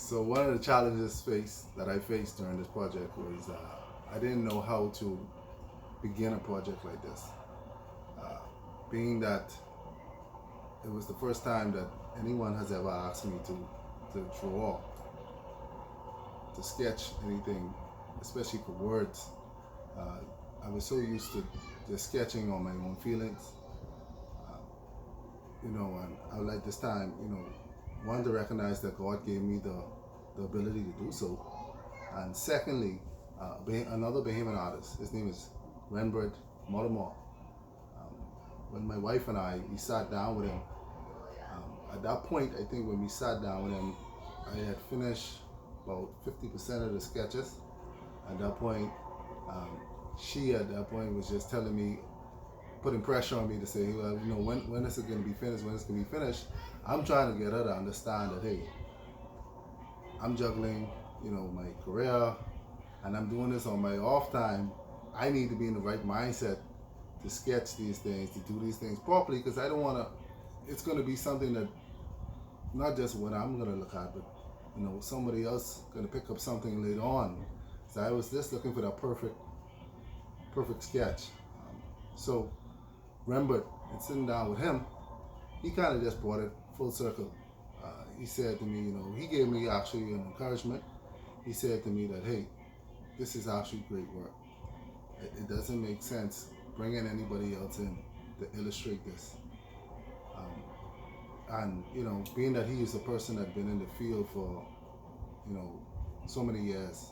So one of the challenges that I faced during this project was I didn't know how to begin a project like this. Uh, Being that it was the first time that anyone has ever asked me to draw, to sketch anything, especially for words. Uh, I was so used to just sketching on my own feelings, uh, and I would like this time, one, to recognize that God gave me the ability to do so, and secondly, another Bahamian artist, his name is Rembert Mullimore. Um, when my wife and we sat down with him, at that point, I think when we sat down with him, I had finished about 50% of the sketches. At that point, um, she at that point was just telling me, putting pressure on me to say, well, when is it going to be finished? When is it going to be finished? I'm trying to get her to understand that, hey, I'm juggling, my career, and I'm doing this on my off time. I need to be in the right mindset to sketch these things, to do these things properly, because I don't want to. It's going to be something that not just what I'm going to look at, but somebody else going to pick up something later on. So I was just looking for that perfect sketch. So Rembert, and sitting down with him, he kind of just brought it full circle. He said to me, he gave me actually an encouragement. He said to me that, hey, this is actually great work. It doesn't make sense bringing anybody else in to illustrate this. And being that he is a person that's been in the field for so many years,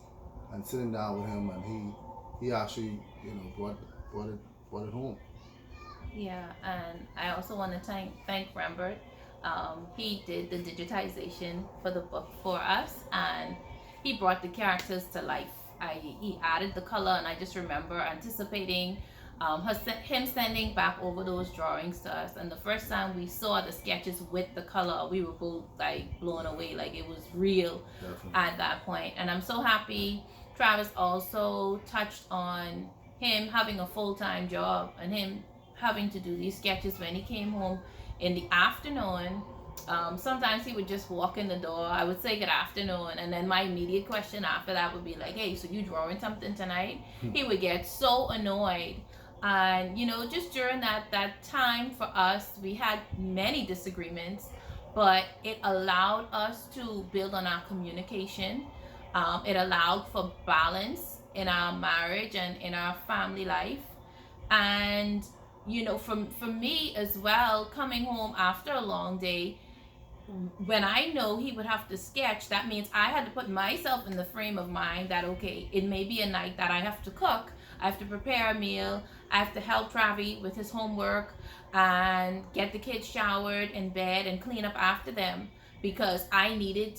and sitting down with him, and he actually brought it home. Yeah, and I also want to thank Rembert. He did the digitization for the book for us, and he brought the characters to life. He added the color, and I just remember anticipating him sending back over those drawings to us. And the first time we saw the sketches with the color, we were both like blown away, like it was real. Definitely. At that point. And I'm so happy Travis also touched on him having a full-time job and him having to do these sketches when he came home in the afternoon. Sometimes he would just walk in the door. I would say good afternoon, and then my immediate question after that would be like, "Hey, so you drawing something tonight?" He would get so annoyed, and just during that time for us, we had many disagreements, but it allowed us to build on our communication. It allowed for balance in our marriage and in our family life, and for me as well, coming home after a long day, when I know he would have to sketch, that means I had to put myself in the frame of mind that, okay, it may be a night that I have to cook, I have to prepare a meal, I have to help Travi with his homework and get the kids showered in bed and clean up after them, because I needed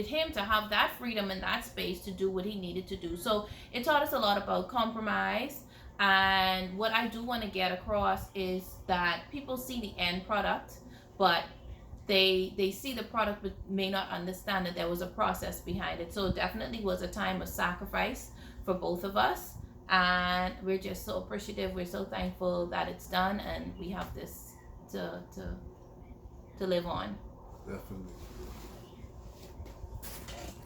him to have that freedom and that space to do what he needed to do. So it taught us a lot about compromise. And what I do want to get across is that people see the end product, but they see the product but may not understand that there was a process behind it. So it definitely was a time of sacrifice for both of us, and we're just so appreciative. We're so thankful that it's done, and we have this to live on. Definitely.